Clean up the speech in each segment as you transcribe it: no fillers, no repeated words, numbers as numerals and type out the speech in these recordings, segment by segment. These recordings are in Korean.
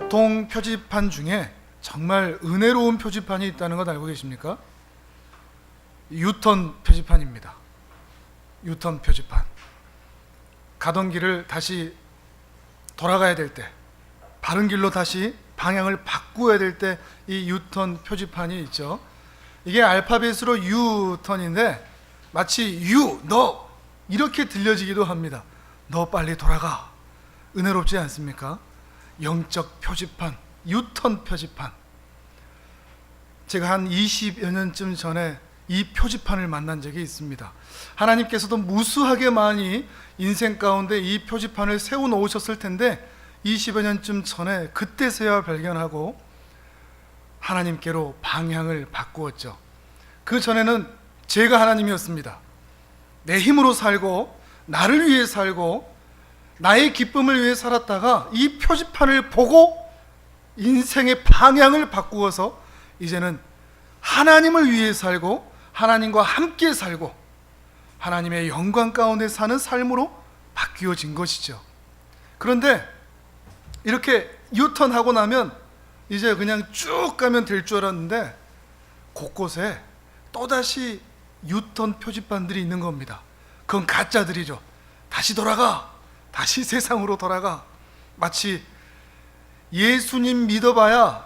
보통 표지판 중에 정말 은혜로운 표지판이 있다는 것 알고 계십니까? 유턴 표지판입니다. 유턴 표지판. 가던 길을 다시 돌아가야 될 때, 바른 길로 다시 방향을 바꾸어야 될 때 이 유턴 표지판이 있죠. 이게 알파벳으로 유턴인데 마치 유, 너 이렇게 들려지기도 합니다. 너 빨리 돌아가. 은혜롭지 않습니까? 영적 표지판, 유턴 표지판. 제가 한 20여 년쯤 전에 이 표지판을 만난 적이 있습니다. 하나님께서도 무수하게 많이 인생 가운데 이 표지판을 세워놓으셨을 텐데 20여 년쯤 전에 그때서야 발견하고 하나님께로 방향을 바꾸었죠. 그 전에는 제가 하나님이었습니다. 내 힘으로 살고 나를 위해 살고 나의 기쁨을 위해 살았다가 이 표지판을 보고 인생의 방향을 바꾸어서 이제는 하나님을 위해 살고 하나님과 함께 살고 하나님의 영광 가운데 사는 삶으로 바뀌어진 것이죠. 그런데 이렇게 유턴하고 나면 이제 그냥 쭉 가면 될 줄 알았는데 곳곳에 또다시 유턴 표지판들이 있는 겁니다. 그건 가짜들이죠. 다시 돌아가, 다시 세상으로 돌아가. 마치 예수님 믿어봐야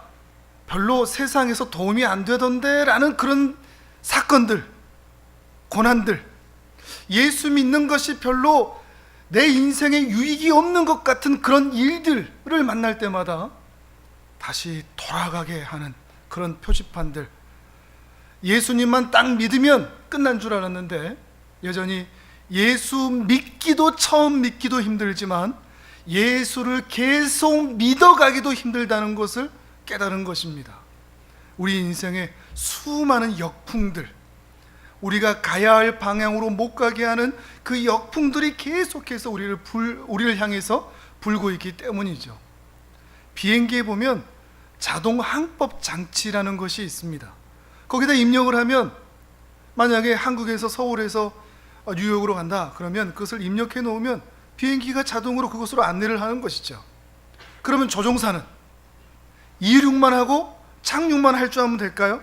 별로 세상에서 도움이 안 되던데 라는 그런 사건들, 고난들, 예수 믿는 것이 별로 내 인생에 유익이 없는 것 같은 그런 일들을 만날 때마다 다시 돌아가게 하는 그런 표지판들. 예수님만 딱 믿으면 끝난 줄 알았는데 여전히 예수 믿기도 처음 믿기도 힘들지만 예수를 계속 믿어가기도 힘들다는 것을 깨달은 것입니다. 우리 인생의 수많은 역풍들, 우리가 가야 할 방향으로 못 가게 하는 그 역풍들이 계속해서 우리를 향해서 불고 있기 때문이죠. 비행기에 보면 자동 항법 장치라는 것이 있습니다. 거기다 입력을 하면 만약에 한국에서 서울에서 뉴욕으로 간다 그러면 그것을 입력해 놓으면 비행기가 자동으로 그것으로 안내를 하는 것이죠. 그러면 조종사는 이륙만 하고 착륙만 할 줄 알면 될까요?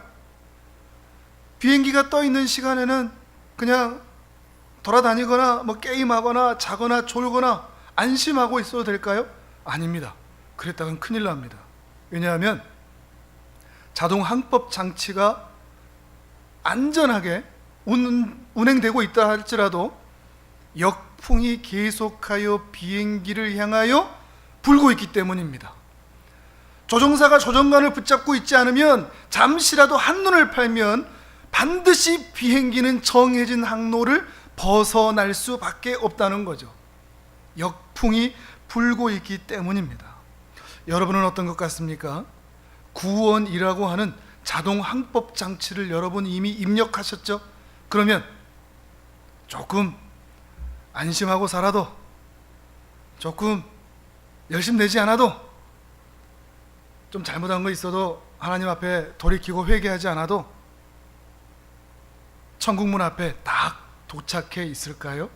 비행기가 떠 있는 시간에는 그냥 돌아다니거나 게임하거나 자거나 졸거나 안심하고 있어도 될까요? 아닙니다. 그랬다간 큰일 납니다. 왜냐하면 자동 항법 장치가 안전하게 운행되고 있다 할지라도 역풍이 계속하여 비행기를 향하여 불고 있기 때문입니다. 조종사가 조종관을 붙잡고 있지 않으면 잠시라도 한눈을 팔면 반드시 비행기는 정해진 항로를 벗어날 수밖에 없다는 거죠. 역풍이 불고 있기 때문입니다. 여러분은 어떤 것 같습니까? 구원이라고 하는 자동 항법 장치를 여러분 이미 입력하셨죠? 그러면 조금 안심하고 살아도, 조금 열심내지 않아도, 좀 잘못한 거 있어도 하나님 앞에 돌이키고 회개하지 않아도 천국문 앞에 딱 도착해 있을까요?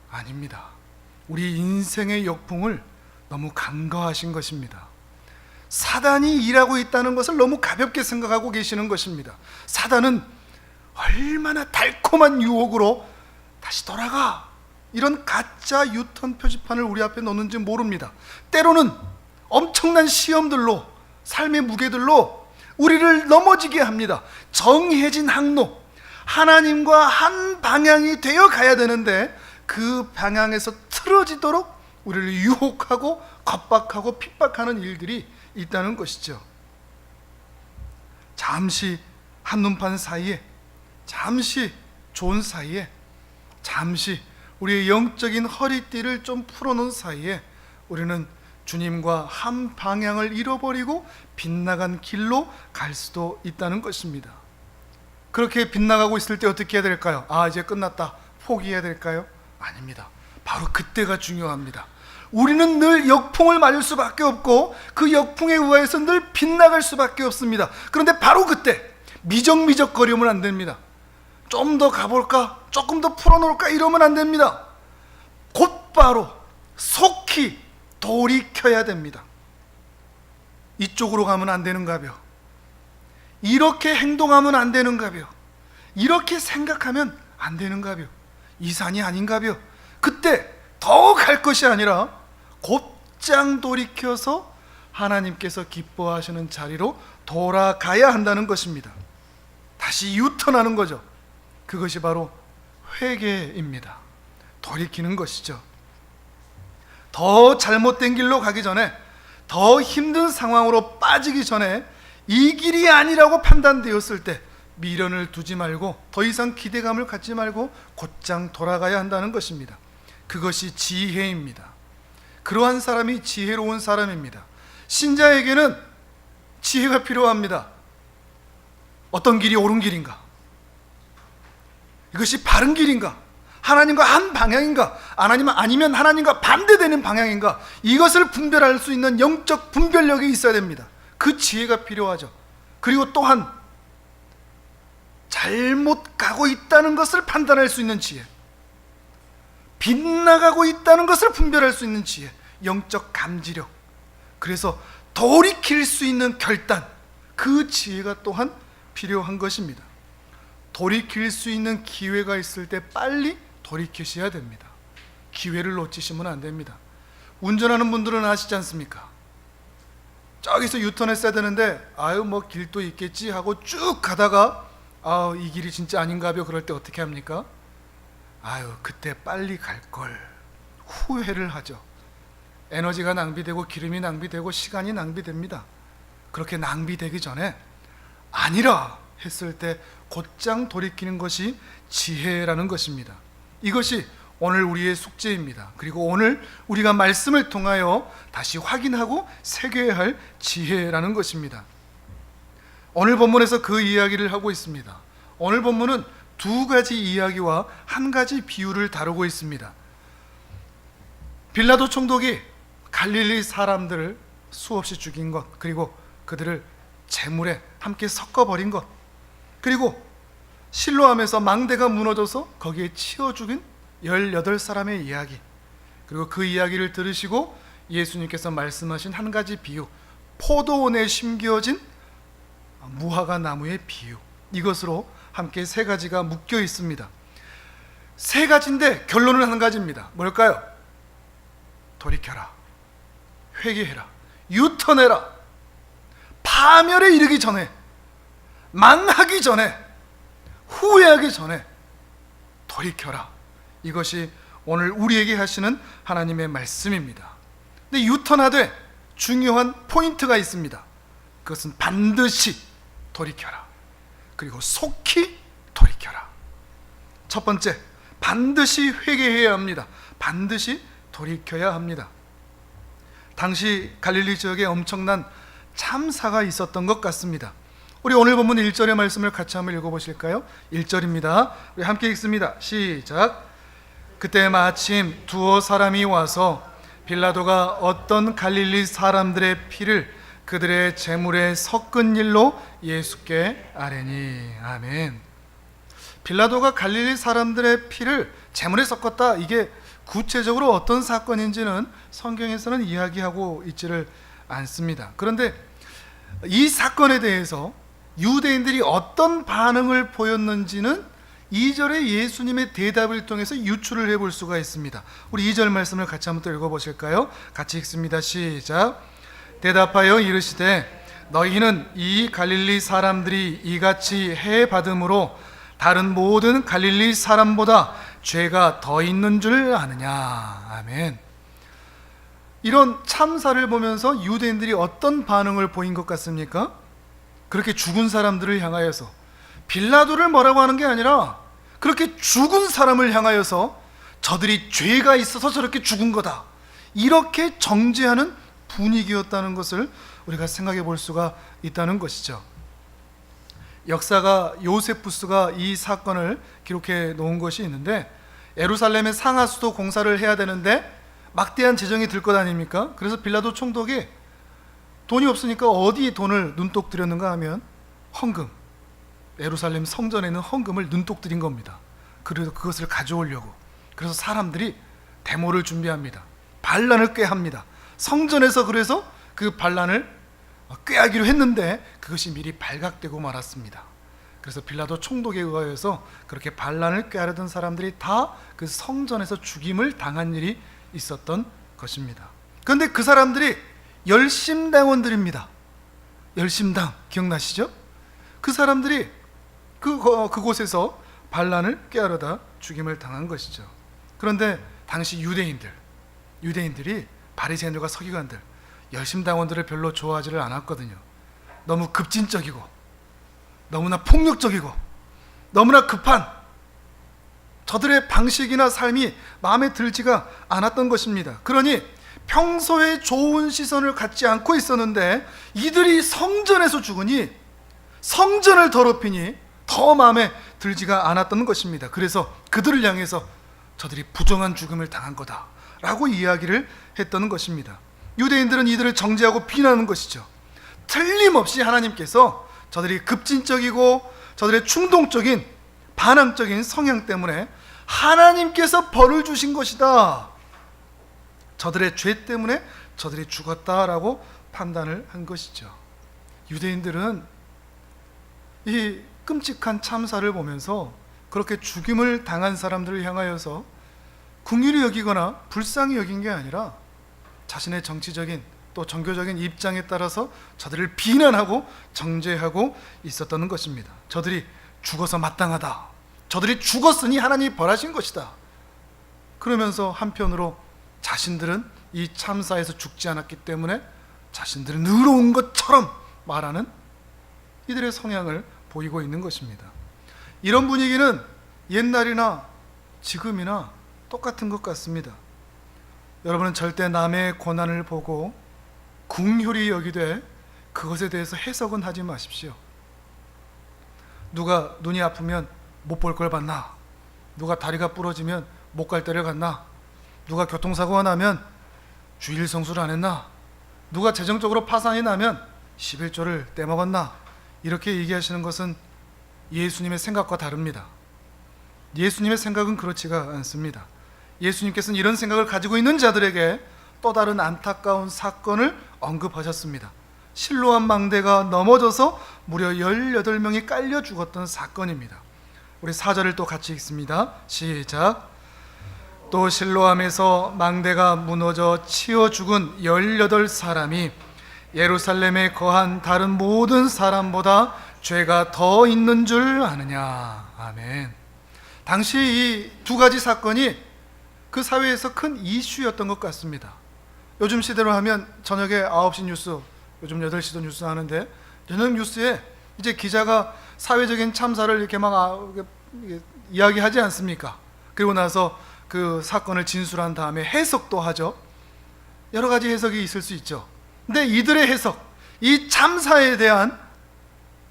아닙니다. 우리 인생의 역풍을 너무 간과하신 것입니다. 사단이 일하고 있다는 것을 너무 가볍게 생각하고 계시는 것입니다. 사단은 얼마나 달콤한 유혹으로 다시 돌아가, 이런 가짜 유턴 표지판을 우리 앞에 놓는지 모릅니다. 때로는 엄청난 시험들로, 삶의 무게들로 우리를 넘어지게 합니다. 정해진 항로, 하나님과 한 방향이 되어 가야 되는데 그 방향에서 틀어지도록 우리를 유혹하고 겁박하고 핍박하는 일들이 있다는 것이죠. 잠시 한눈판 사이에, 잠시 좋은 사이에, 잠시 우리의 영적인 허리띠를 좀 풀어놓은 사이에 우리는 주님과 한 방향을 잃어버리고 빗나간 길로 갈 수도 있다는 것입니다. 그렇게 빗나가고 있을 때 어떻게 해야 될까요? 이제 끝났다, 포기해야 될까요? 아닙니다. 바로 그때가 중요합니다. 우리는 늘 역풍을 맞을 수밖에 없고 그 역풍에 의해서 늘 빗나갈 수밖에 없습니다. 그런데 바로 그때 미적미적거리면 안 됩니다. 좀 더 가볼까? 조금 더 풀어놓을까? 이러면 안 됩니다. 곧바로 속히 돌이켜야 됩니다. 이쪽으로 가면 안 되는가벼? 이렇게 행동하면 안 되는가벼? 이렇게 생각하면 안 되는가벼? 이 산이 아닌가벼? 그때 더 갈 것이 아니라 곧장 돌이켜서 하나님께서 기뻐하시는 자리로 돌아가야 한다는 것입니다. 다시 유턴하는 거죠. 그것이 바로 회개입니다. 돌이키는 것이죠. 더 잘못된 길로 가기 전에, 더 힘든 상황으로 빠지기 전에 이 길이 아니라고 판단되었을 때 미련을 두지 말고, 더 이상 기대감을 갖지 말고 곧장 돌아가야 한다는 것입니다. 그것이 지혜입니다. 그러한 사람이 지혜로운 사람입니다. 신자에게는 지혜가 필요합니다. 어떤 길이 옳은 길인가? 이것이 바른 길인가? 하나님과 한 방향인가? 아니면 하나님과 반대되는 방향인가? 이것을 분별할 수 있는 영적 분별력이 있어야 됩니다. 그 지혜가 필요하죠. 그리고 또한 잘못 가고 있다는 것을 판단할 수 있는 지혜, 빗나가고 있다는 것을 분별할 수 있는 지혜, 영적 감지력, 그래서 돌이킬 수 있는 결단, 그 지혜가 또한 필요한 것입니다. 돌이킬 수 있는 기회가 있을 때 빨리 돌이키셔야 됩니다. 기회를 놓치시면 안 됩니다. 운전하는 분들은 아시지 않습니까? 저기서 유턴했어야 되는데 뭐 길도 있겠지 하고 쭉 가다가 이 길이 진짜 아닌가벼? 그럴 때 어떻게 합니까? 그때 빨리 갈걸 후회를 하죠. 에너지가 낭비되고 기름이 낭비되고 시간이 낭비됩니다. 그렇게 낭비되기 전에 아니라 했을 때 곧장 돌이키는 것이 지혜라는 것입니다. 이것이 오늘 우리의 숙제입니다. 그리고 오늘 우리가 말씀을 통하여 다시 확인하고 새겨야 할 지혜라는 것입니다. 오늘 본문에서 그 이야기를 하고 있습니다. 오늘 본문은 두 가지 이야기와 한 가지 비유를 다루고 있습니다. 빌라도 총독이 갈릴리 사람들을 수없이 죽인 것, 그리고 그들을 재물에 함께 섞어버린 것, 그리고 실로암에서 망대가 무너져서 거기에 치어 죽인 18사람의 이야기, 그리고 그 이야기를 들으시고 예수님께서 말씀하신 한 가지 비유, 포도원에 심겨진 무화과 나무의 비유, 이것으로 함께 세 가지가 묶여 있습니다. 세 가지인데 결론은 한 가지입니다. 뭘까요? 돌이켜라, 회개해라, 유턴해라. 파멸에 이르기 전에, 망하기 전에, 후회하기 전에 돌이켜라. 이것이 오늘 우리에게 하시는 하나님의 말씀입니다. 근데 유턴하되 중요한 포인트가 있습니다. 그것은 반드시 돌이켜라, 그리고 속히 돌이켜라. 첫 번째, 반드시 회개해야 합니다. 반드시 돌이켜야 합니다. 당시 갈릴리 지역에 엄청난 참사가 있었던 것 같습니다. 우리 오늘 본문 1절의 말씀을 같이 한번 읽어보실까요? 1절입니다. 우리 함께 읽습니다. 시작. 그때 마침 두어 사람이 와서 빌라도가 어떤 갈릴리 사람들의 피를 그들의 제물에 섞은 일로 예수께 아뢰니. 아멘. 빌라도가 갈릴리 사람들의 피를 제물에 섞었다. 이게 구체적으로 어떤 사건인지는 성경에서는 이야기하고 있지를 않습니다. 그런데 이 사건에 대해서 유대인들이 어떤 반응을 보였는지는 2절의 예수님의 대답을 통해서 유추를 해볼 수가 있습니다. 우리 2절 말씀을 같이 한번 또 읽어보실까요? 같이 읽습니다. 시작. 대답하여 이르시되 너희는 이 갈릴리 사람들이 이같이 해받음으로 다른 모든 갈릴리 사람보다 죄가 더 있는 줄 아느냐. 아멘. 이런 참사를 보면서 유대인들이 어떤 반응을 보인 것 같습니까? 그렇게 죽은 사람들을 향하여서, 빌라도를 뭐라고 하는 게 아니라 그렇게 죽은 사람을 향하여서 저들이 죄가 있어서 저렇게 죽은 거다, 이렇게 정죄하는 분위기였다는 것을 우리가 생각해 볼 수가 있다는 것이죠. 역사가 요세푸스가 이 사건을 기록해 놓은 것이 있는데, 예루살렘의 상하수도 공사를 해야 되는데 막대한 재정이 들 것 아닙니까? 그래서 빌라도 총독이 돈이 없으니까 어디 돈을 눈독 들였는가 하면 헌금, 예루살렘 성전에 있는 헌금을 눈독 들인 겁니다. 그래서 그것을 가져오려고. 그래서 사람들이 데모를 준비합니다. 반란을 꾀합니다. 성전에서 그래서 그 반란을 꾀하기로 했는데 그것이 미리 발각되고 말았습니다. 그래서 빌라도 총독에 의하여서 그렇게 반란을 꾀하려던 사람들이 다 그 성전에서 죽임을 당한 일이 있었던 것입니다. 그런데 그 사람들이 열심당원들입니다. 열심당 기억나시죠? 그 사람들이 그곳에서 반란을 꾀하려다 죽임을 당한 것이죠. 그런데 당시 유대인들이 바리새인들과 서기관들, 열심당원들을 별로 좋아하지를 않았거든요. 너무 급진적이고 너무나 폭력적이고 너무나 급한 저들의 방식이나 삶이 마음에 들지가 않았던 것입니다. 그러니 평소에 좋은 시선을 갖지 않고 있었는데 이들이 성전에서 죽으니, 성전을 더럽히니 더 마음에 들지가 않았던 것입니다. 그래서 그들을 향해서 저들이 부정한 죽음을 당한 거다라고 이야기를 했던 것입니다. 유대인들은 이들을 정죄하고 비난하는 것이죠. 틀림없이 하나님께서 저들이 급진적이고 저들의 충동적인 반항적인 성향 때문에 하나님께서 벌을 주신 것이다, 저들의 죄 때문에 저들이 죽었다라고 판단을 한 것이죠. 유대인들은 이 끔찍한 참사를 보면서 그렇게 죽임을 당한 사람들을 향하여서 긍휼히 여기거나 불쌍히 여긴 게 아니라 자신의 정치적인 또 종교적인 입장에 따라서 저들을 비난하고 정죄하고 있었던 것입니다. 저들이 죽어서 마땅하다, 저들이 죽었으니 하나님이 벌하신 것이다, 그러면서 한편으로 자신들은 이 참사에서 죽지 않았기 때문에 자신들은 의로운 것처럼 말하는 이들의 성향을 보이고 있는 것입니다. 이런 분위기는 옛날이나 지금이나 똑같은 것 같습니다. 여러분은 절대 남의 고난을 보고 긍휼히 여기되 그것에 대해서 해석은 하지 마십시오. 누가 눈이 아프면 못 볼 걸 봤나? 누가 다리가 부러지면 못 갈 데를 갔나? 누가 교통사고가 나면 주일 성수를 안 했나? 누가 재정적으로 파산이 나면 11조를 떼먹었나? 이렇게 얘기하시는 것은 예수님의 생각과 다릅니다. 예수님의 생각은 그렇지가 않습니다. 예수님께서는 이런 생각을 가지고 있는 자들에게 또 다른 안타까운 사건을 언급하셨습니다. 실로암 망대가 넘어져서 무려 18명이 깔려 죽었던 사건입니다. 우리 4절을 또 같이 읽습니다. 시작. 또 실로암에서 망대가 무너져 치어 죽은 18사람이 예루살렘에 거한 다른 모든 사람보다 죄가 더 있는 줄 아느냐. 아멘. 당시 이 두 가지 사건이 그 사회에서 큰 이슈였던 것 같습니다. 요즘 시대로 하면 저녁에 9시 뉴스, 요즘 8시도 뉴스 하는데 저녁 뉴스에 이제 기자가 사회적인 참사를 이렇게 막 이야기하지 않습니까? 그리고 나서 그 사건을 진술한 다음에 해석도 하죠. 여러 가지 해석이 있을 수 있죠. 근데 이들의 해석, 이 참사에 대한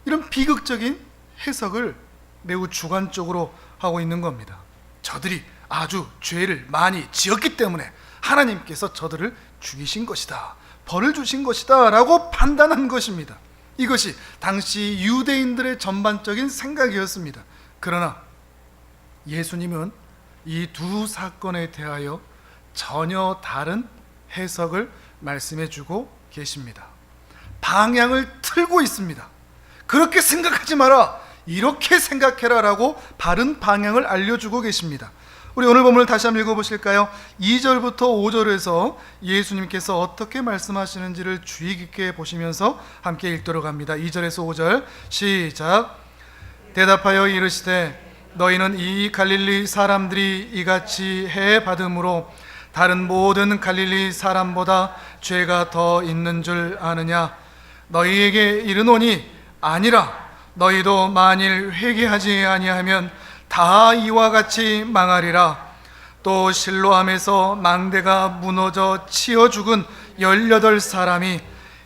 이런 비극적인 해석을 매우 주관적으로 하고 있는 겁니다. 저들이 아주 죄를 많이 지었기 때문에 하나님께서 저들을 죽이신 것이다, 벌을 주신 것이다 라고 판단한 것입니다. 이것이 당시 유대인들의 전반적인 생각이었습니다. 그러나 예수님은 이 두 사건에 대하여 전혀 다른 해석을 말씀해 주고 계십니다. 방향을 틀고 있습니다. 그렇게 생각하지 마라, 이렇게 생각해라 라고 바른 방향을 알려주고 계십니다. 우리 오늘 본문을 다시 한번 읽어보실까요? 2절부터 5절에서 예수님께서 어떻게 말씀하시는지를 주의 깊게 보시면서 함께 읽도록 합니다. 2절에서 5절 시작. 대답하여 이르시되 너희는 이 갈릴리 사람들이 이같이 해 받음으로 다른 모든 갈릴리 사람보다 죄가 더 있는 줄 아느냐? 너희에게 이르노니 아니라. 너희도 만일 회개하지 아니하면 다 이와 같이 망하리라. 또 실로암에서 망대가 무너져 치어 죽은 18사람이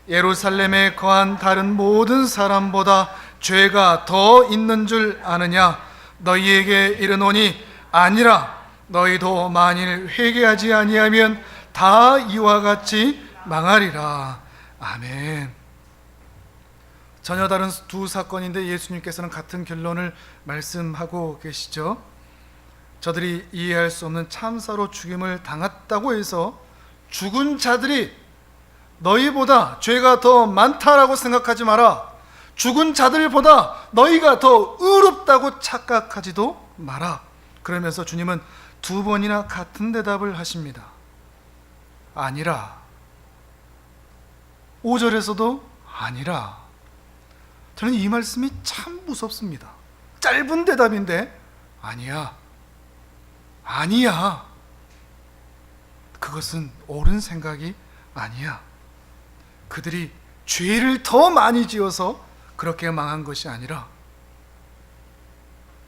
예루살렘에 거한 다른 모든 사람보다 죄가 더 있는 줄 아느냐? 너희에게 이르노니 아니라. 너희도 만일 회개하지 아니하면 다 이와 같이 망하리라. 아멘. 전혀 다른 두 사건인데 예수님께서는 같은 결론을 말씀하고 계시죠. 저들이 이해할 수 없는 참사로 죽임을 당했다고 해서 죽은 자들이 너희보다 죄가 더 많다라고 생각하지 마라. 죽은 자들보다 너희가 더 의롭다고 착각하지도 마라. 그러면서 주님은 두 번이나 같은 대답을 하십니다. 아니라. 5절에서도 아니라. 저는 이 말씀이 참 무섭습니다. 짧은 대답인데 아니야. 아니야. 그것은 옳은 생각이 아니야. 그들이 죄를 더 많이 지어서 그렇게 망한 것이 아니라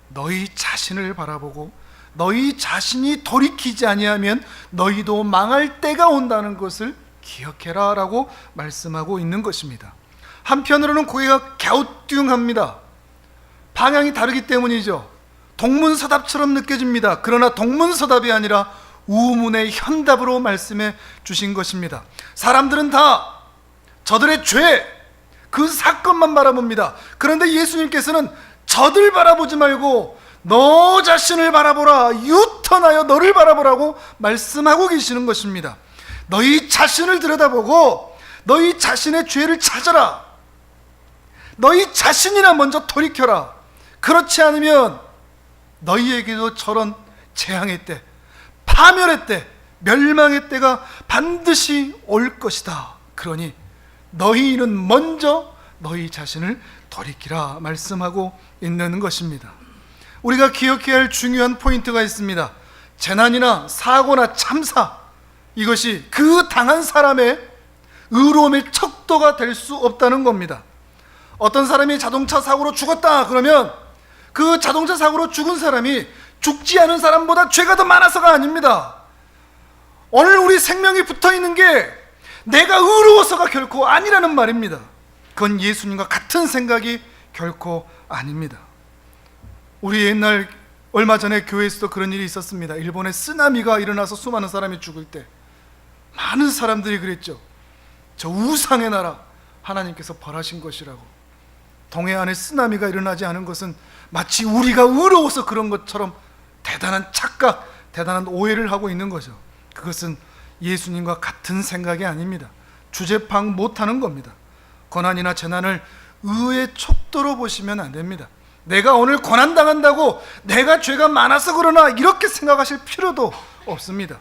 너희 자신을 바라보고 너희 자신이 돌이키지 아니하면 너희도 망할 때가 온다는 것을 기억해라 라고 말씀하고 있는 것입니다. 한편으로는 고개가 갸우뚱합니다. 방향이 다르기 때문이죠. 동문서답처럼 느껴집니다. 그러나 동문서답이 아니라 우문의 현답으로 말씀해 주신 것입니다. 사람들은 다 저들의 죄, 그 사건만 바라봅니다. 그런데 예수님께서는 저들 바라보지 말고 너 자신을 바라보라, 유턴하여 너를 바라보라고 말씀하고 계시는 것입니다. 너희 자신을 들여다보고 너희 자신의 죄를 찾아라. 너희 자신이나 먼저 돌이켜라. 그렇지 않으면 너희에게도 저런 재앙의 때, 파멸의 때, 멸망의 때가 반드시 올 것이다. 그러니 너희는 먼저 너희 자신을 돌이키라 말씀하고 있는 것입니다. 우리가 기억해야 할 중요한 포인트가 있습니다. 재난이나 사고나 참사, 이것이 그 당한 사람의 의로움의 척도가 될 수 없다는 겁니다. 어떤 사람이 자동차 사고로 죽었다 그러면 그 자동차 사고로 죽은 사람이 죽지 않은 사람보다 죄가 더 많아서가 아닙니다. 오늘 우리 생명이 붙어있는 게 내가 의로워서가 결코 아니라는 말입니다. 그건 예수님과 같은 생각이 결코 아닙니다. 우리 옛날 얼마 전에 교회에서도 그런 일이 있었습니다. 일본에 쓰나미가 일어나서 수많은 사람이 죽을 때 많은 사람들이 그랬죠. 저 우상의 나라 하나님께서 벌하신 것이라고. 동해안에 쓰나미가 일어나지 않은 것은 마치 우리가 의로워서 그런 것처럼 대단한 착각, 대단한 오해를 하고 있는 거죠. 그것은 예수님과 같은 생각이 아닙니다. 주제파악 못하는 겁니다. 고난이나 재난을 의의 척도로 보시면 안 됩니다. 내가 오늘 고난당한다고 내가 죄가 많아서 그러나 이렇게 생각하실 필요도 없습니다.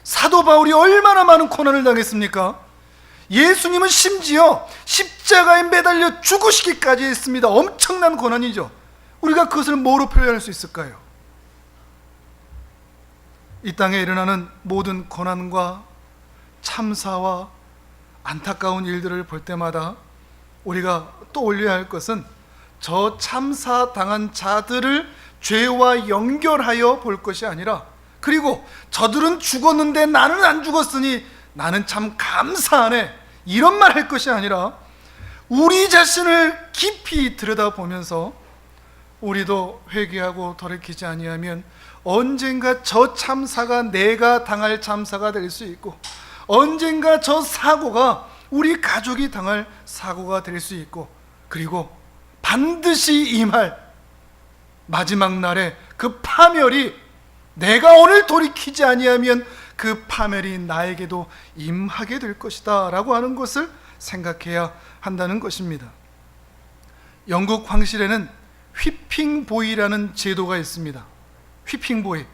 사도 바울이 얼마나 많은 고난을 당했습니까? 예수님은 심지어 십자가에 매달려 죽으시기까지 했습니다. 엄청난 고난이죠. 우리가 그것을 뭐로 표현할 수 있을까요? 이 땅에 일어나는 모든 고난과 참사와 안타까운 일들을 볼 때마다 우리가 떠올려야 할 것은 저 참사 당한 자들을 죄와 연결하여 볼 것이 아니라, 그리고 저들은 죽었는데 나는 안 죽었으니 나는 참 감사하네, 이런 말 할 것이 아니라 우리 자신을 깊이 들여다보면서 우리도 회개하고 돌이키지 아니하면 언젠가 저 참사가 내가 당할 참사가 될 수 있고, 언젠가 저 사고가 우리 가족이 당할 사고가 될 수 있고, 그리고 반드시 임할 마지막 날에 그 파멸이 내가 오늘 돌이키지 아니하면 그 파멸이 나에게도 임하게 될 것이다 라고 하는 것을 생각해야 한다는 것입니다. 영국 황실에는 휘핑보이라는 제도가 있습니다. 휘핑보이,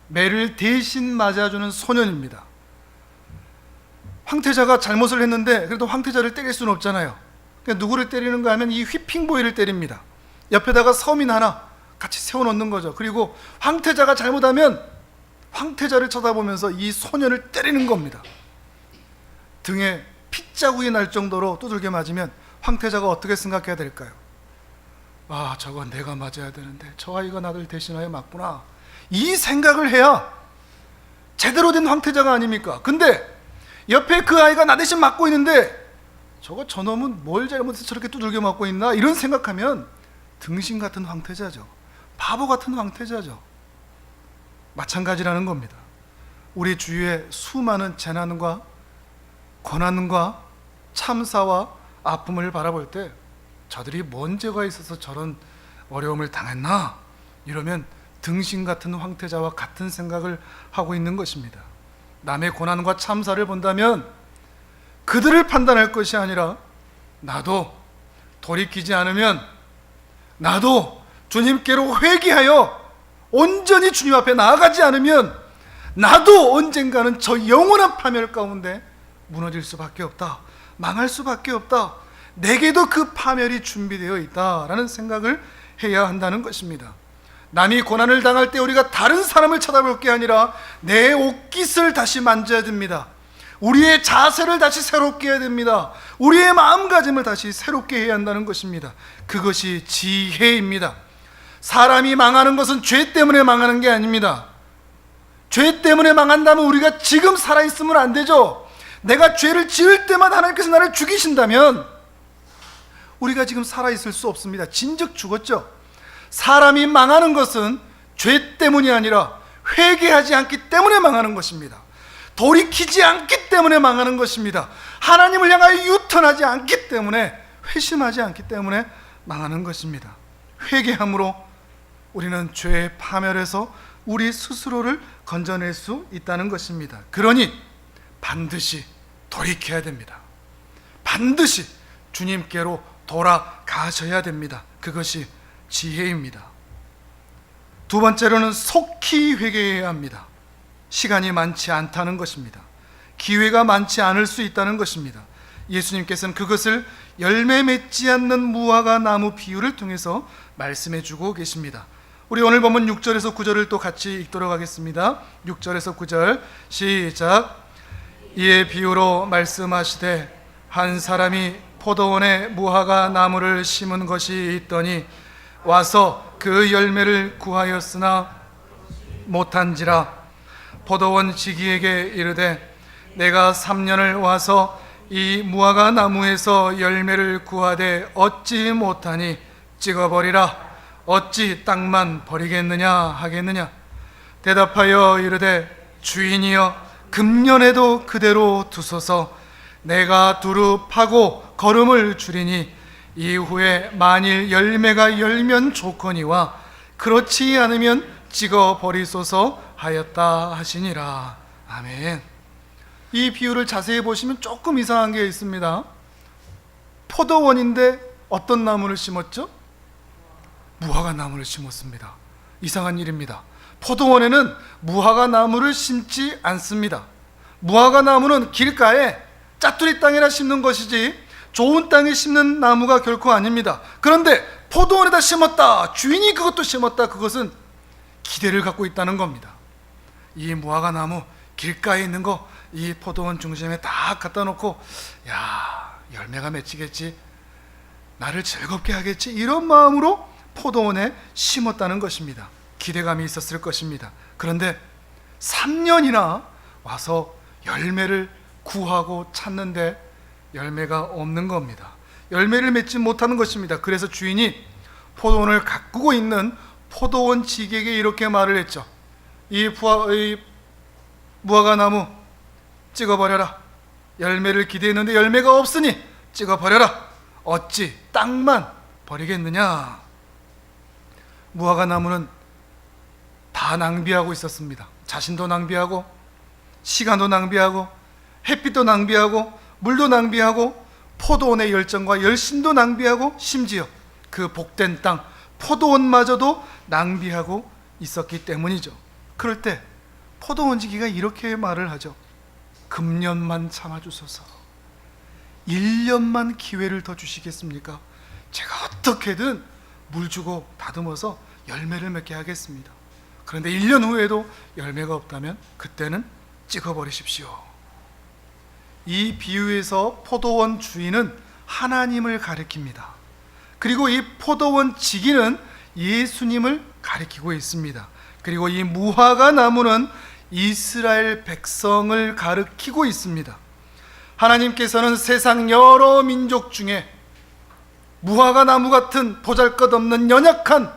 매를 대신 맞아주는 소년입니다. 황태자가 잘못을 했는데 그래도 황태자를 때릴 수는 없잖아요. 그러니까 누구를 때리는가 하면 이 휘핑보이를 때립니다. 옆에다가 서민 하나 같이 세워놓는 거죠. 그리고 황태자가 잘못하면 황태자를 쳐다보면서 이 소년을 때리는 겁니다. 등에 핏자국이 날 정도로 두들겨 맞으면 황태자가 어떻게 생각해야 될까요? 아, 저건 내가 맞아야 되는데 저 아이가 나를 대신하여 맞구나, 이 생각을 해야 제대로 된 황태자가 아닙니까? 근데 옆에 그 아이가 나 대신 맞고 있는데 저놈은 뭘 잘못해서 저렇게 두들겨 맞고 있나, 이런 생각하면 등신 같은 황태자죠. 바보 같은 황태자죠. 마찬가지라는 겁니다. 우리 주위에 수많은 재난과 고난과 참사와 아픔을 바라볼 때 저들이 뭔 죄가 있어서 저런 어려움을 당했나, 이러면 등신 같은 황태자와 같은 생각을 하고 있는 것입니다. 남의 고난과 참사를 본다면 그들을 판단할 것이 아니라 나도 돌이키지 않으면, 나도 주님께로 회개하여 온전히 주님 앞에 나아가지 않으면 나도 언젠가는 저 영원한 파멸 가운데 무너질 수밖에 없다, 망할 수밖에 없다, 내게도 그 파멸이 준비되어 있다라는 생각을 해야 한다는 것입니다. 남이 고난을 당할 때 우리가 다른 사람을 쳐다볼 게 아니라 내 옷깃을 다시 만져야 됩니다. 우리의 자세를 다시 새롭게 해야 됩니다. 우리의 마음가짐을 다시 새롭게 해야 한다는 것입니다. 그것이 지혜입니다. 사람이 망하는 것은 죄 때문에 망하는 게 아닙니다. 죄 때문에 망한다면 우리가 지금 살아있으면 안 되죠. 내가 죄를 지을 때마다 하나님께서 나를 죽이신다면 우리가 지금 살아있을 수 없습니다. 진즉 죽었죠. 사람이 망하는 것은 죄 때문이 아니라 회개하지 않기 때문에 망하는 것입니다. 돌이키지 않기 때문에 망하는 것입니다. 하나님을 향하여 유턴하지 않기 때문에, 회심하지 않기 때문에 망하는 것입니다. 회개함으로 우리는 죄의 파멸에서 우리 스스로를 건져낼 수 있다는 것입니다. 그러니 반드시 돌이켜야 됩니다. 반드시 주님께로 돌아가셔야 됩니다. 그것이 지혜입니다. 두 번째로는 속히 회개해야 합니다. 시간이 많지 않다는 것입니다. 기회가 많지 않을 수 있다는 것입니다. 예수님께서는 그것을 열매 맺지 않는 무화과 나무 비유를 통해서 말씀해 주고 계십니다. 우리 오늘 본문 6절에서 9절을 또 같이 읽도록 하겠습니다. 6절에서 9절 시작. 이에 비유로 말씀하시되 한 사람이 포도원에 무화과 나무를 심은 것이 있더니 와서 그 열매를 구하였으나 못한지라. 포도원 지기에게 이르되 내가 3년을 와서 이 무화과 나무에서 열매를 구하되 얻지 못하니 찍어버리라. 어찌 땅만 버리겠느냐 하겠느냐. 대답하여 이르되 주인이여 금년에도 그대로 두소서. 내가 두루 파고 거름을 줄이니 이후에 만일 열매가 열면 좋거니와 그렇지 않으면 찍어버리소서 하였다 하시니라. 아멘. 이 비유를 자세히 보시면 조금 이상한 게 있습니다. 포도원인데 어떤 나무를 심었죠? 무화과 나무를 심었습니다. 이상한 일입니다. 포도원에는 무화과 나무를 심지 않습니다. 무화과 나무는 길가에 짜투리 땅에나 심는 것이지 좋은 땅에 심는 나무가 결코 아닙니다. 그런데 포도원에다 심었다, 주인이 그것도 심었다, 그것은 기대를 갖고 있다는 겁니다. 이 무화과 나무 길가에 있는 거 이 포도원 중심에 다 갖다 놓고 야, 열매가 맺히겠지, 나를 즐겁게 하겠지, 이런 마음으로 포도원에 심었다는 것입니다. 기대감이 있었을 것입니다. 그런데 3년이나 와서 열매를 구하고 찾는데 열매가 없는 겁니다. 열매를 맺지 못하는 것입니다. 그래서 주인이 포도원을 가꾸고 있는 포도원 지기에게 이렇게 말을 했죠. 이 무화과 나무 찍어버려라. 열매를 기대했는데 열매가 없으니 찍어버려라. 어찌 땅만 버리겠느냐. 무화과 나무는 다 낭비하고 있었습니다. 자신도 낭비하고, 시간도 낭비하고, 햇빛도 낭비하고, 물도 낭비하고, 포도원의 열정과 열심도 낭비하고, 심지어 그 복된 땅 포도원마저도 낭비하고 있었기 때문이죠. 그럴 때 포도원지기가 이렇게 말을 하죠. 금년만 참아주소서. 1년만 기회를 더 주시겠습니까? 제가 어떻게든 물 주고 다듬어서 열매를 맺게 하겠습니다. 그런데 1년 후에도 열매가 없다면 그때는 찍어버리십시오. 이 비유에서 포도원 주인은 하나님을 가리킵니다. 그리고 이 포도원 지기는 예수님을 가리키고 있습니다. 그리고 이 무화과 나무는 이스라엘 백성을 가리키고 있습니다. 하나님께서는 세상 여러 민족 중에 무화과 나무 같은 보잘것없는 연약한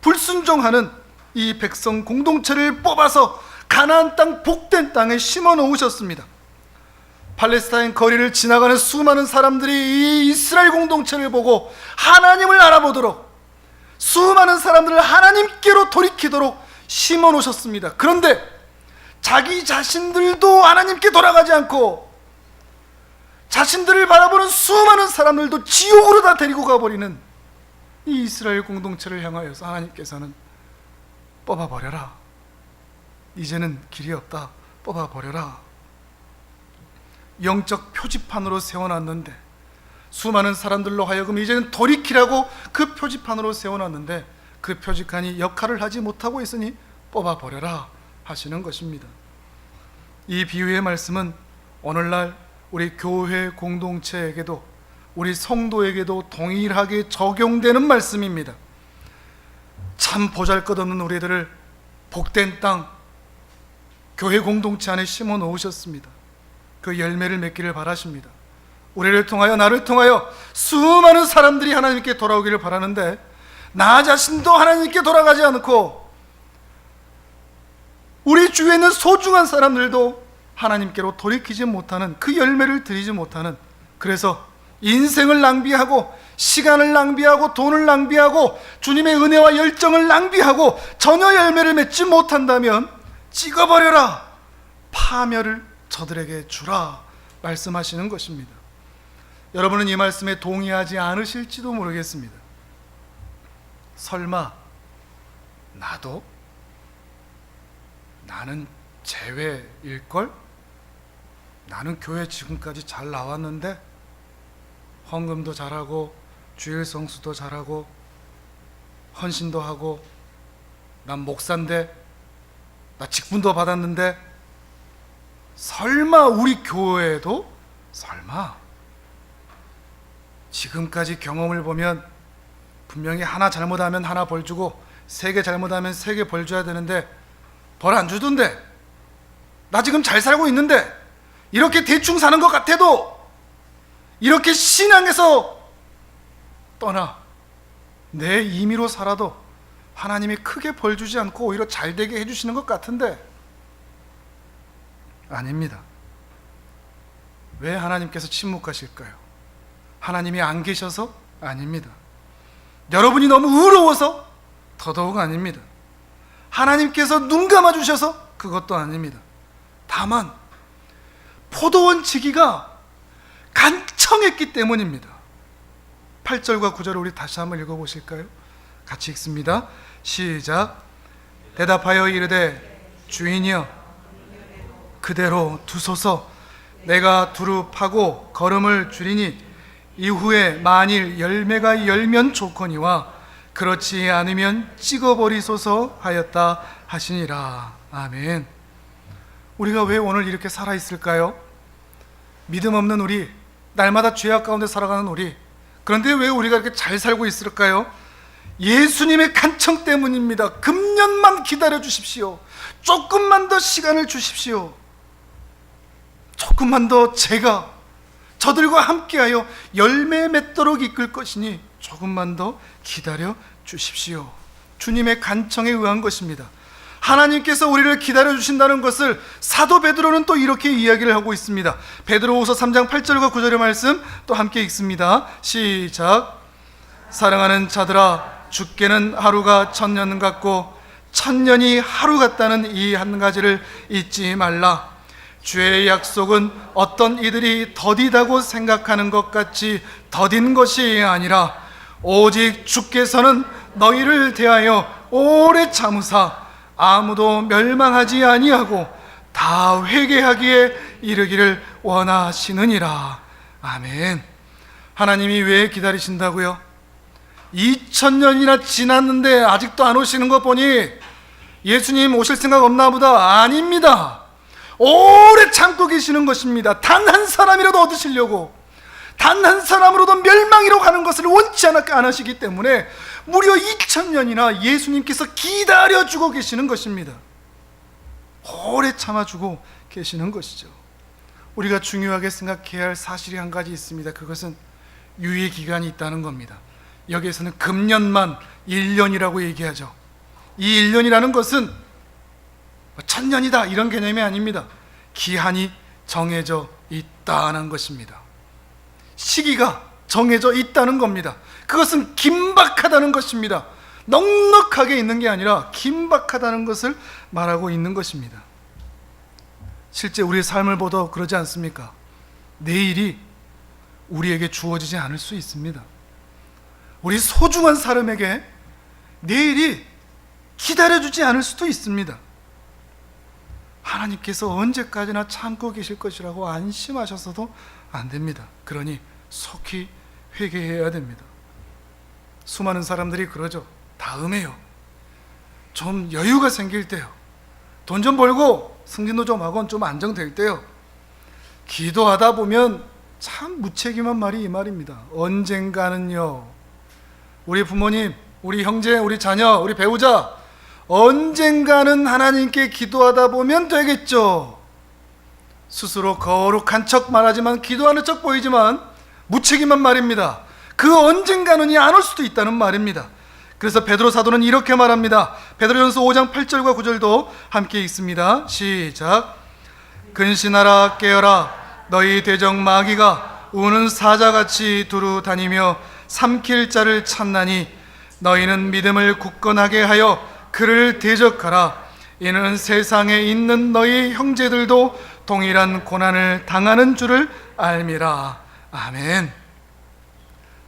불순종하는 이 백성 공동체를 뽑아서 가나안 땅 복된 땅에 심어 놓으셨습니다. 팔레스타인 거리를 지나가는 수많은 사람들이 이 이스라엘 공동체를 보고 하나님을 알아보도록, 수많은 사람들을 하나님께로 돌이키도록 심어 놓으셨습니다. 그런데 자기 자신들도 하나님께 돌아가지 않고 자신들을 바라보는 수많은 사람들도 지옥으로 다 데리고 가버리는 이 이스라엘 공동체를 향하여서 하나님께서는 뽑아버려라, 이제는 길이 없다, 뽑아버려라, 영적 표지판으로 세워놨는데, 수많은 사람들로 하여금 이제는 돌이키라고 그 표지판으로 세워놨는데 그 표지판이 역할을 하지 못하고 있으니 뽑아버려라 하시는 것입니다. 이 비유의 말씀은 오늘날 우리 교회 공동체에게도, 우리 성도에게도 동일하게 적용되는 말씀입니다. 참 보잘것없는 우리들을 복된 땅, 교회 공동체 안에 심어 놓으셨습니다. 그 열매를 맺기를 바라십니다. 우리를 통하여, 나를 통하여 수많은 사람들이 하나님께 돌아오기를 바라는데, 나 자신도 하나님께 돌아가지 않고 우리 주위에 있는 소중한 사람들도 하나님께로 돌이키지 못하는, 그 열매를 드리지 못하는, 그래서 인생을 낭비하고 시간을 낭비하고 돈을 낭비하고 주님의 은혜와 열정을 낭비하고 전혀 열매를 맺지 못한다면 찍어버려라, 파멸을 저들에게 주라 말씀하시는 것입니다. 여러분은 이 말씀에 동의하지 않으실지도 모르겠습니다. 설마 나는 제외일걸? 나는 교회 지금까지 잘 나왔는데, 헌금도 잘하고 주일 성수도 잘하고 헌신도 하고, 난 목사인데, 나 직분도 받았는데, 설마 우리 교회에도, 설마 지금까지 경험을 보면 분명히 하나 잘못하면 하나 벌 주고 3개 잘못하면 3개 벌 줘야 되는데 벌 안 주던데, 나 지금 잘 살고 있는데, 이렇게 대충 사는 것 같아도, 이렇게 신앙에서 떠나 내 임의로 살아도 하나님이 크게 벌 주지 않고 오히려 잘 되게 해주시는 것 같은데, 아닙니다. 왜 하나님께서 침묵하실까요? 하나님이 안 계셔서? 아닙니다. 여러분이 너무 의로워서? 더더욱 아닙니다. 하나님께서 눈 감아주셔서? 그것도 아닙니다. 다만 포도원 지기가 간청했기 때문입니다. 8절과 9절을 우리 다시 한번 읽어보실까요? 같이 읽습니다. 시작. 대답하여 이르되 주인이여, 그대로 두소서. 내가 두루 파고 거름을 줄이니 이후에 만일 열매가 열면 좋거니와 그렇지 않으면 찍어버리소서 하였다 하시니라. 아멘. 우리가 왜 오늘 이렇게 살아있을까요? 믿음 없는 우리, 날마다 죄악 가운데 살아가는 우리, 그런데 왜 우리가 이렇게 잘 살고 있을까요? 예수님의 간청 때문입니다. 금년만 기다려 주십시오. 조금만 더 시간을 주십시오. 조금만 더 제가 저들과 함께하여 열매 맺도록 이끌 것이니 조금만 더 기다려 주십시오. 주님의 간청에 의한 것입니다. 하나님께서 우리를 기다려 주신다는 것을 사도 베드로는 또 이렇게 이야기를 하고 있습니다. 베드로후서 3장 8절과 9절의 말씀 또 함께 읽습니다. 시작. 사랑하는 자들아, 주께는 하루가 천년 같고 천년이 하루 같다는 이 한 가지를 잊지 말라. 주의 약속은 어떤 이들이 더디다고 생각하는 것 같이 더딘 것이 아니라 오직 주께서는 너희를 대하여 오래 참으사 아무도 멸망하지 아니하고 다 회개하기에 이르기를 원하시느니라. 아멘. 하나님이 왜 기다리신다고요? 2000년이나 지났는데 아직도 안 오시는 것 보니 예수님 오실 생각 없나 보다. 아닙니다. 오래 참고 계시는 것입니다. 단 한 사람이라도 얻으시려고, 단 한 사람으로도 멸망이라고 하는 것을 원치 않으시기 때문에 무려 2000년이나 예수님께서 기다려주고 계시는 것입니다. 오래 참아주고 계시는 것이죠. 우리가 중요하게 생각해야 할 사실이 한 가지 있습니다. 그것은 유예기간이 있다는 겁니다. 여기에서는 금년만 1년이라고 얘기하죠. 이 1년이라는 것은 1000년이다 이런 개념이 아닙니다. 기한이 정해져 있다는 것입니다. 시기가 정해져 있다는 겁니다. 그것은 긴박하다는 것입니다. 넉넉하게 있는 게 아니라 긴박하다는 것을 말하고 있는 것입니다. 실제 우리의 삶을 보도 그러지 않습니까? 내일이 우리에게 주어지지 않을 수 있습니다. 우리 소중한 사람에게 내일이 기다려주지 않을 수도 있습니다. 하나님께서 언제까지나 참고 계실 것이라고 안심하셔서도 안 됩니다. 그러니 속히 회개해야 됩니다. 수많은 사람들이 그러죠. 다음에요. 좀 여유가 생길 때요. 돈 좀 벌고 승진도 좀 하고 좀 안정될 때요. 기도하다 보면 참 무책임한 말이 이 말입니다. 언젠가는요. 우리 부모님, 우리 형제, 우리 자녀, 우리 배우자 언젠가는 하나님께 기도하다 보면 되겠죠. 스스로 거룩한 척 말하지만 기도하는 척 보이지만 무책임한 말입니다. 그 언젠가는이 안 올 수도 있다는 말입니다. 그래서 베드로 사도는 이렇게 말합니다. 베드로전서 5장 8절과 9절도 함께 읽습니다. 시작. 근신하라 깨어라 너희 대적 마귀가 우는 사자같이 두루 다니며 삼킬 자를 찾나니 너희는 믿음을 굳건하게 하여 그를 대적하라. 이는 세상에 있는 너희 형제들도 동일한 고난을 당하는 줄을 알미라. 아멘.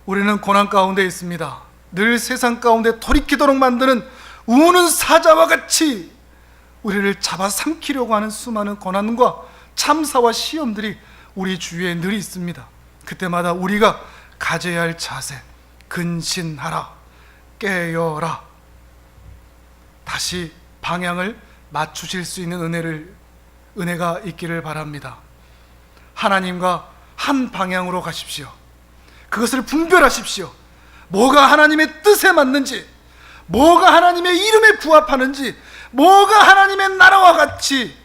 우리는 고난 가운데 있습니다. 늘 세상 가운데 돌이키도록 만드는 우는 사자와 같이 우리를 잡아삼키려고 하는 수많은 고난과 참사와 시험들이 우리 주위에 늘 있습니다. 그때마다 우리가 가져야 할 자세, 근신하라, 깨어라, 다시 방향을 맞추실 수 있는 은혜가 있기를 바랍니다. 하나님과 한 방향으로 가십시오. 그것을 분별하십시오. 뭐가 하나님의 뜻에 맞는지, 뭐가 하나님의 이름에 부합하는지, 뭐가 하나님의 나라와 같이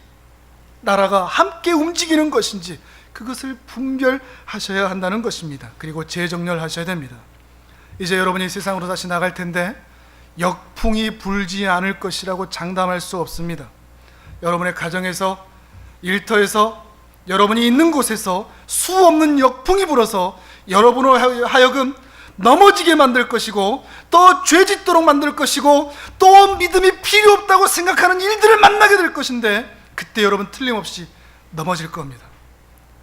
나라가 함께 움직이는 것인지 그것을 분별하셔야 한다는 것입니다. 그리고 재정렬하셔야 됩니다. 이제 여러분이 세상으로 다시 나갈 텐데 역풍이 불지 않을 것이라고 장담할 수 없습니다. 여러분의 가정에서, 일터에서, 여러분이 있는 곳에서 수없는 역풍이 불어서 여러분으로 하여금 넘어지게 만들 것이고 또 죄짓도록 만들 것이고 또 믿음이 필요 없다고 생각하는 일들을 만나게 될 것인데 그때 여러분 틀림없이 넘어질 겁니다.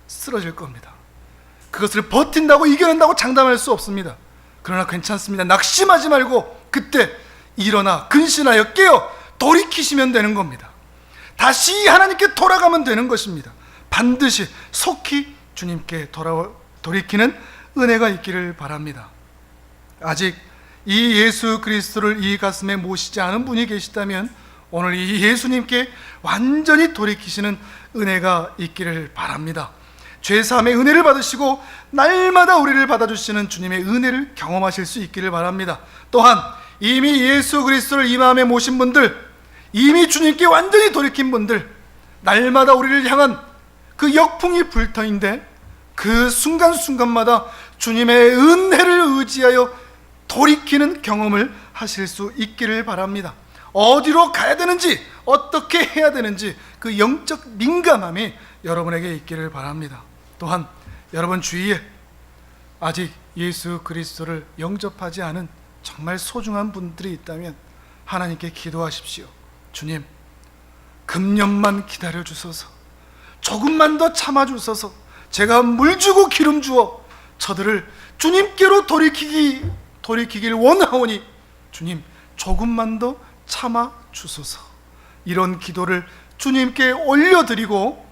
쓰러질 겁니다. 그것을 버틴다고 이겨낸다고 장담할 수 없습니다. 그러나 괜찮습니다. 낙심하지 말고 그때 일어나 근신하여 깨어 돌이키시면 되는 겁니다. 다시 하나님께 돌아가면 되는 것입니다. 반드시 속히 주님께 돌이키는 은혜가 있기를 바랍니다. 아직 이 예수 그리스도를 이 가슴에 모시지 않은 분이 계시다면 오늘 이 예수님께 완전히 돌이키시는 은혜가 있기를 바랍니다. 죄사함의 은혜를 받으시고 날마다 우리를 받아주시는 주님의 은혜를 경험하실 수 있기를 바랍니다. 또한 이미 예수 그리스도를 이 마음에 모신 분들, 이미 주님께 완전히 돌이킨 분들, 날마다 우리를 향한 그 역풍이 불 터인데 그 순간순간마다 주님의 은혜를 의지하여 돌이키는 경험을 하실 수 있기를 바랍니다. 어디로 가야 되는지, 어떻게 해야 되는지 그 영적 민감함이 여러분에게 있기를 바랍니다. 또한 여러분 주위에 아직 예수 그리스도를 영접하지 않은 정말 소중한 분들이 있다면 하나님께 기도하십시오. 주님, 금년만 기다려 주소서. 조금만 더 참아 주소서. 제가 물 주고 기름 주어 저들을 주님께로 돌이키길 원하오니 주님 조금만 더 참아 주소서. 이런 기도를 주님께 올려드리고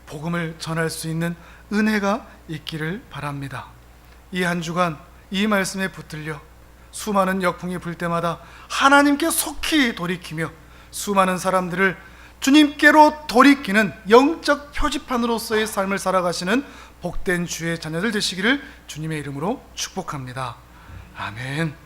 복음을 전할 수 있는 은혜가 있기를 바랍니다. 이 한 주간 이 말씀에 붙들려 수많은 역풍이 불 때마다 하나님께 속히 돌이키며 수많은 사람들을 주님께로 돌이키는 영적 표지판으로서의 삶을 살아가시는 복된 주의 자녀들 되시기를 주님의 이름으로 축복합니다. 아멘.